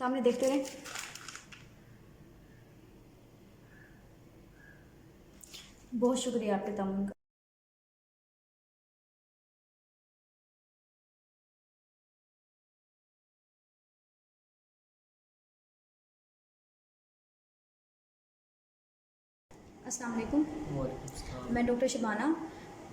सामने देखते रहें। बहुत शुक्रिया आपके ताउन का। अस्सलाम वालेकुम। वालेकुम अस्सलाम। मैं डॉक्टर शबाना,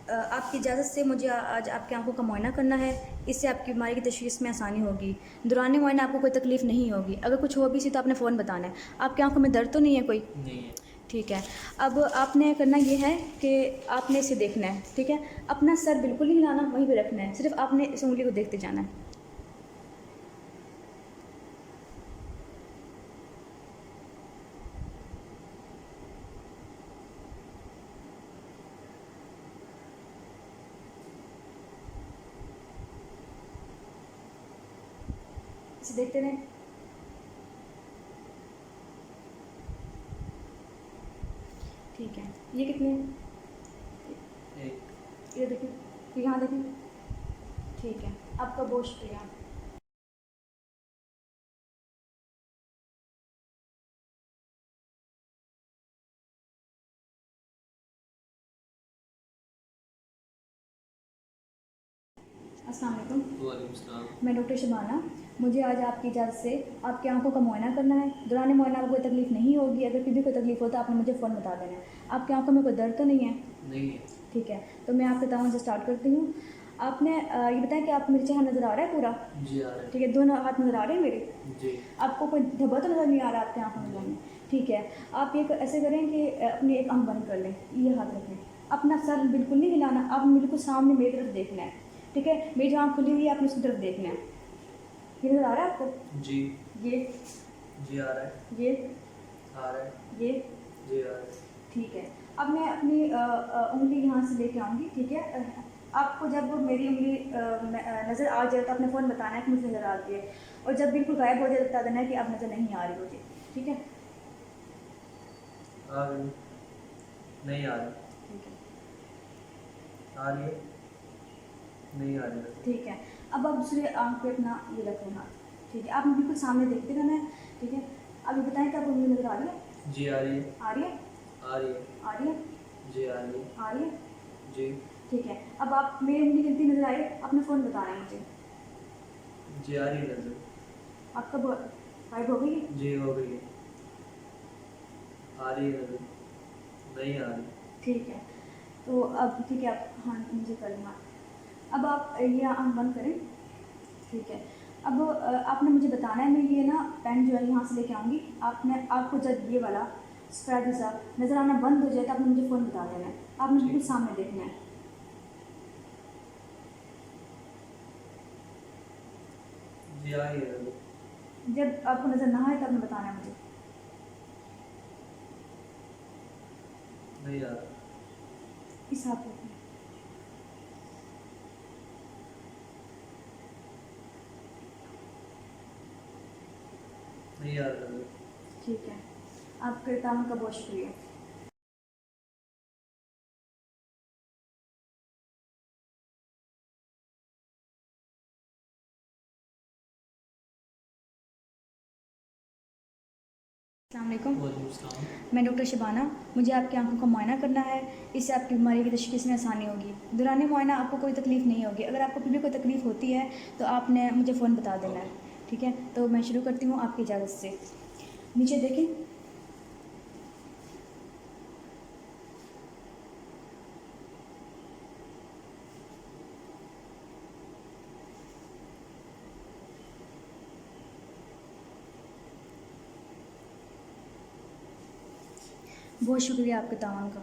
आपकी इजाज़त से मुझे आज आपकी आंखों का मुआयना करना है। इससे आपकी बीमारी की तशख़ीस में आसानी होगी। दौरान मुआयना आपको कोई तकलीफ़ नहीं होगी। अगर कुछ हो भी सी तो आपने फ़ौरन बताना है। आपकी आंखों में दर्द तो नहीं है कोई? नहीं है। ठीक है। अब आपने करना ये है कि आपने इसे देखना है, ठीक है। अपना सर बिल्कुल नहीं हिलाना, वहीं पे रखना है। सिर्फ आपने इस उंगली को देखते जाना है। इसे देखते रहें। ठीक है। ये कितने हैं? एक। ये देखिए, ये यहाँ देखिए। ठीक है, आपका बहुत शुक्रिया। अस्सलाम वालेकुम। वालेकुम अस्सलाम। मैं डॉक्टर शबाना, मुझे आज आपकी इजाज़त से आपकी आंखों का मुआयना करना है। दौरान मुआयना आपको कोई तकलीफ़ नहीं होगी। अगर फिर भी कोई तकलीफ़ हो तो आपने मुझे फ़ौरन बता देना है। आपकी आंखों में कोई दर्द तो नहीं है? नहीं है। ठीक है, तो मैं आपके ताउन से स्टार्ट करती हूँ। आपने ये बताया कि आपको मेरा चेहरा नज़र आ रहा है पूरा? जी आ रहा ठीक है, दोनों हाथ नज़र आ रहे हैं मेरे? है। जी। आपको कोई धब्बा तो नज़र नहीं आ रहा आपकी आंखों में? नहीं। ठीक है। आप ये ऐसे करें कि अपनी एक आंख बंद कर लें, ये हाथ रखें। अपना सर बिल्कुल नहीं हिलाना, आप बिल्कुल सामने मेरी तरफ देखना है, ठीक है। मेरी जो आँख खुली हुई है आपने उसकी तरफ देखना है। ये नज़र आ रहा है आपको? जी। ये जी आ रहा है। ये आ रहा है। ये जी आ रहा है। ठीक है। अब मैं अपनी उंगली यहाँ से लेके आऊँगी, ठीक है। आपको जब मेरी उंगली नज़र आ जाए तो आपने फ़ौरन बताना है कि मुझे नज़र आ रही है, और जब बिल्कुल गायब हो जाए तो बता देना है कि अब नज़र नहीं आ रही मुझे, ठीक है। आ गई। नहीं आ रही। ठीक है, आ रही है। नहीं आ रही है। ठीक है। अब आप दूसरे आँख पे अपना ये रखें हाथ, ठीक है। आपने बिल्कुल सामने देखते रहना है, ठीक है। अब ये बताएं कि आपको उंगली नज़र आ रही है? जी आ रही है। आ रही है? आ रही है। आ रही है? जी आ रही है। आ रही है? जी। ठीक है। अब आप मेरी उंगली गिनती नज़र आई, आपने फ़ौरन बताना है मुझे। जी आ रही है नजर। आपका गायब हो गई है? जी हो गई है। आ रही है नजर। नहीं आ रही। ठीक है। तो अब ठीक है, आप हाँ मुझे कर लेना। अब आप ये आँख बंद करें, ठीक है। अब आपने मुझे बताना है, मैं ये ना पेन जो है यहाँ से लेके आऊँगी। आपको जब ये वाला स्प्रेड जैसा नज़र आना बंद हो जाए तो आपने मुझे फ़ोन बता देना है। आपने बिल्कुल सामने देखना है। जी आ रही है नजर। जब आपको नज़र ना आए तब आपने बताना है मुझे। नहीं आ रहा। इस हाथ रखना। नहीं आ रहा नजर। ठीक है, आपके काम का बहुत शुक्रिया। अस्सलाम वालेकुम। वालेकुम अस्सलाम। मैं डॉक्टर शबाना, मुझे आपकी आंखों का मुआयना करना है। इससे आपकी बीमारी की तशख़ीस में आसानी होगी। दौरान मुआयना आपको कोई तकलीफ़ नहीं होगी। अगर आपको फिर भी कोई तकलीफ़ होती है तो आपने मुझे फ़ौरन बता देना है, ठीक है। तो मैं शुरू करती हूँ आपकी इजाज़त से। नीचे देखें। बहुत शुक्रिया आपके तावन का।